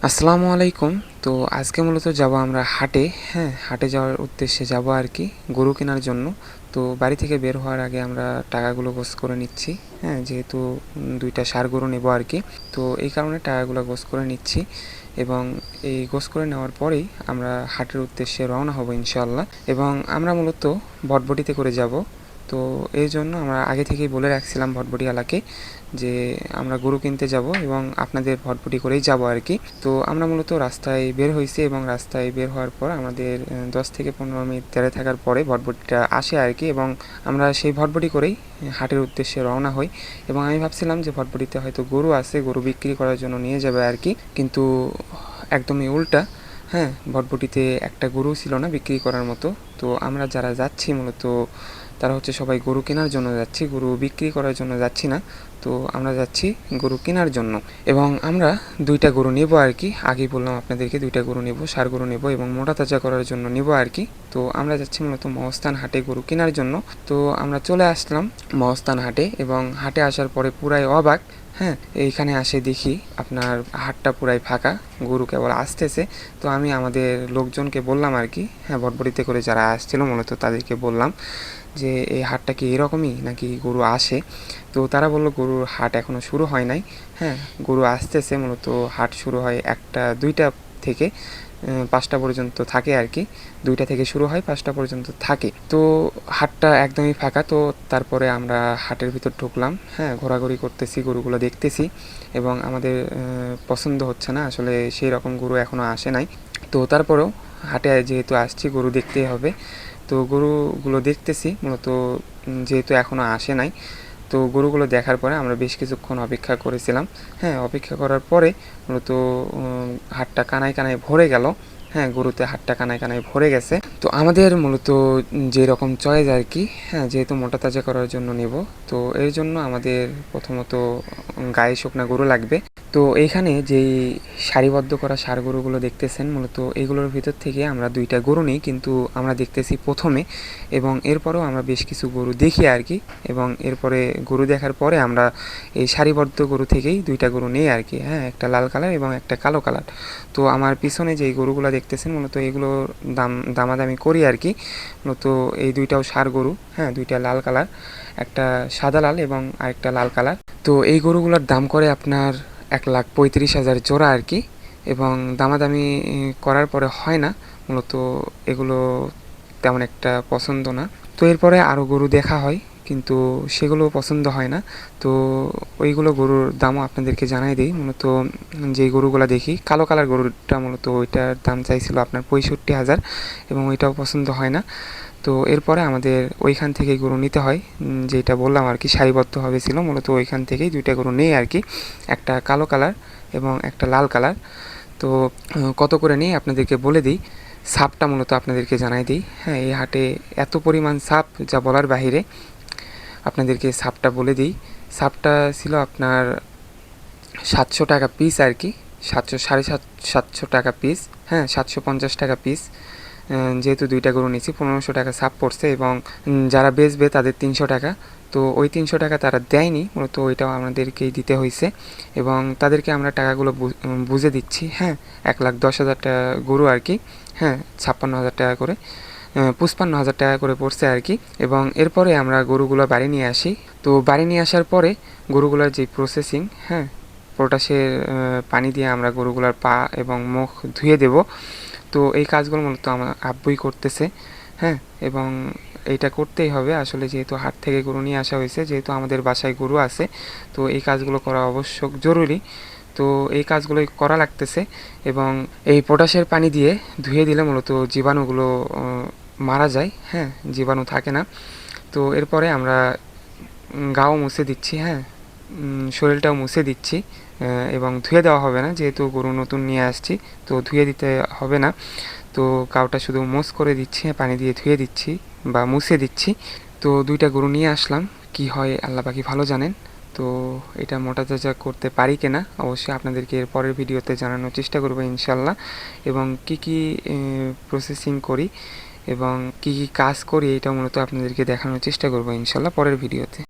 আসসালামু আলাইকুম। তো আজকে মূলত যাব আমরা হাটে। হ্যাঁ, হাটে যাওয়ার উদ্দেশ্যে যাব আর কি, গরু কেনার জন্য। তো বাড়ি থেকে বের হওয়ার আগে আমরা টাকাগুলো গোছ করে নিচ্ছি। হ্যাঁ, যেহেতু ২টা ষাঁড় গরু নেব আর কি। তো এই কারণে টাকাগুলো গোছ করে নিচ্ছি এবং এই গোছ করে নেওয়ার পরেই আমরা হাটের উদ্দেশ্যে রওনা হব ইনশাআল্লাহ। এবং আমরা মূলত ভটভটিতে করে যাব। তো এই জন্য আমরা আগে থেকেই বলে রাখছিলাম ভটভটিওয়ালাকে যে আমরা গরু কিনতে যাব এবং আপনাদের ভটভটি করেই যাব আর কি। তো আমরা মূলত রাস্তায় বের হয়েছি এবং রাস্তায় বের হওয়ার পর আমাদের 10 থেকে 15 মিনিট দাঁড়িয়ে থাকার পরে ভটভটিটা আসে আর কি, এবং আমরা সেই ভটভটি করেই হাটের উদ্দেশ্যে রওনা হই। এবং আমি ভাবছিলাম যে ভটভটিতে হয়তো গরু আছে, গরু বিক্রি করার জন্য নিয়ে যাবে আর কি, কিন্তু একদমই উল্টা। হ্যাঁ, ভটভটিতে একটা গরু ছিল না বিক্রি করার মতো। তো আমরা যারা যাচ্ছি মূলত তারা হচ্ছে সবাই গরু কেনার জন্য যাচ্ছি, গরু বিক্রি করার জন্য যাচ্ছি না। তো আমরা যাচ্ছি গরু কেনার জন্য এবং আমরা 2টা গরু নেব আর কি। আগেই বললাম আপনাদেরকে 2টা গরু নেব, ষাঁড় গরু নেব এবং মোটা তাজা করার জন্য নেব আর কি। তো আমরা যাচ্ছি মূলত মহস্থান হাটে গরু কেনার জন্য। তো আমরা চলে আসলাম মহস্থান হাটে এবং হাটে আসার পরে পুরাই অবাক। হ্যাঁ, এইখানে আসে দেখি আপনার হাটটা পুরাই ফাঁকা, গরু কেবল আসতেছে। তো আমি আমাদের লোকজনকে বললাম আর কি, হ্যাঁ, ভটভটিতে করে যারা আসছিল মূলত তাদেরকে বললাম যে এই হাটটা কি এরকমই নাকি গরু আসে। তো তারা বললো গরুর হাট এখনও শুরু হয় নাই। হ্যাঁ, গরু আসতেছে, মূলত হাট শুরু হয় 1টা 2টা থেকে 5টা পর্যন্ত থাকে আর কি। 2টা থেকে শুরু হয়, 5টা পর্যন্ত থাকে। তো হাটটা একদমই ফাঁকা। তো তারপরে আমরা হাটের ভিতর ঢুকলাম। হ্যাঁ, ঘোরাঘুরি করতেছি, গরুগুলো দেখতেছি এবং আমাদের পছন্দ হচ্ছে না আসলে, সেই রকম গরু এখনও আসে নাই। তো তারপরেও হাটে যেহেতু আসছি গরু দেখতেই হবে। তো গরুগুলো দেখতেছি মূলত, যেহেতু এখনও আসে নাই। তো গরুগুলো দেখার পরে আমরা বেশ কিছুক্ষণ অপেক্ষা করেছিলাম। হ্যাঁ, অপেক্ষা করার পরে মূলত হাটটা কানায় কানায় ভরে গেল। হ্যাঁ, গরুতে হাটটা কানায় কানায় ভরে গেছে। তো আমাদের মূলত যেরকম চয়েস আর কি, হ্যাঁ, যেহেতু মোটা তাজা করার জন্য নেব, তো এর জন্য আমাদের প্রথমত গায়ে শুকনা গরু লাগবে। তো এইখানে যেই সারিবদ্ধ করা ষাঁড় গরুগুলো দেখতেছেন মূলত এগুলোর ভিতর থেকে আমরা 2টা গরু নিই, কিন্তু আমরা দেখতেছি প্রথমে এবং এরপরেও আমরা বেশ কিছু গরু দেখি আর কি। এবং এরপরে গরু দেখার পরে আমরা এই সারিবদ্ধ গরু থেকেই 2টা গরু নেই আর কি। হ্যাঁ, একটা লাল কালার এবং একটা কালো কালার। তো আমার পিছনে যেই গরুগুলো দেখতেছেন মূলত এগুলোর দামাদামি করি আর কি। মূলত এই 2টাও ষাঁড় গরু। হ্যাঁ, 2টা লাল কালার, একটা সাদা লাল এবং আরেকটা লাল কালার। তো এই গরুগুলোর দাম করে আপনার 1,35,000 জোড়া আর কি। এবং দামাদামি করার পরে হয় না, মূলত এগুলো তেমন একটা পছন্দ না। তো এরপরে আরও গরু দেখা হয়, কিন্তু সেগুলো পছন্দ হয় না। তো ওইগুলো গরুর দামও আপনাদেরকে জানাই দিই। মূলত যেই গরুগুলো দেখি, কালো কালার গরুটা মূলত ওইটার দাম চাইছিল আপনার 65,000 এবং ওইটাও পছন্দ হয় না। তো এরপরে আমাদের ওইখান থেকেই গরু নিতে হয়, যেটা বললাম আর কি সারিবদ্ধভাবে ছিল। মূলত ওইখান থেকেই 2টা গরু নেই আর কি, একটা কালো কালার এবং একটা লাল কালার। তো কত করে নিই আপনাদেরকে বলে দিই। সাপটা মূলত আপনাদেরকে জানাই দিই। হ্যাঁ, এই হাটে এত পরিমাণ সাপ যা বলার বাহিরে। আপনাদেরকে সাপটা বলে দিই। সাপটা ছিল আপনার 700 টাকা পিস আর কি, 700 টাকা পিস। হ্যাঁ, 750 টাকা পিস। যেহেতু 2টা গরু নিয়েছি 1500 টাকা সাপ পড়ছে এবং যারা বেচবে তাদের 300 টাকা। তো ওই 300 টাকা তারা দেয়নি, মূলত ওইটাও আমাদেরকেই দিতে হয়েছে এবং তাদেরকে আমরা টাকাগুলো বুঝে দিচ্ছি। হ্যাঁ, 1,10,000 টাকা গরু আর কি। হ্যাঁ, 56,000 টাকা করে, 55,000 টাকা করে পড়ছে আর কি। এবং এরপরে আমরা গরুগুলো বাড়ি নিয়ে আসি। তো বাড়ি নিয়ে আসার পরে গরুগুলোর যে প্রসেসিং, হ্যাঁ, পটাশের পানি দিয়ে আমরা গরুগুলোর পা এবং মুখ ধুয়ে দেব। তো এই কাজগুলো মূলত আমার আব্বুই করতেছে। হ্যাঁ, এবং এইটা করতেই হবে আসলে, যেহেতু হাট থেকে গরু নিয়ে আসা হয়েছে, যেহেতু আমাদের বাসায় গরু আছে, তো এই কাজগুলো করা আবশ্যক জরুরি। তো এই কাজগুলোই করা লাগতেছে এবং এই পটাশের পানি দিয়ে ধুয়ে দিলে মূলত জীবাণুগুলো মারা যায়। হ্যাঁ, জীবাণু থাকে না। তো এরপরে আমরা গাও মুছে দিচ্ছি। হ্যাঁ, শরীরটাও মুছে দিচ্ছি এবং ধুয়ে দেওয়া হবে না, যেহেতু গরু নতুন নিয়ে আসছি, তো ধুয়ে দিতে হবে না। তো গাওটা শুধু মোছ করে দিচ্ছি, পানি দিয়ে ধুয়ে দিচ্ছি বা মুছে দিচ্ছি। তো 2টা গরু নিয়ে আসলাম, কি হয় আল্লাহ পাকি ভালো জানেন। তো এটা মোটা তাজা করতে পারি কিনা অবশ্যই আপনাদেরকে এর পরের ভিডিওতে জানানোর চেষ্টা করবো ইনশাল্লাহ। এবং কি কি প্রসেসিং করি এবং কি কি কাজ করি এটা মূলত আপনাদেরকে দেখানোর চেষ্টা করবো ইনশাল্লাহ পরের ভিডিওতে।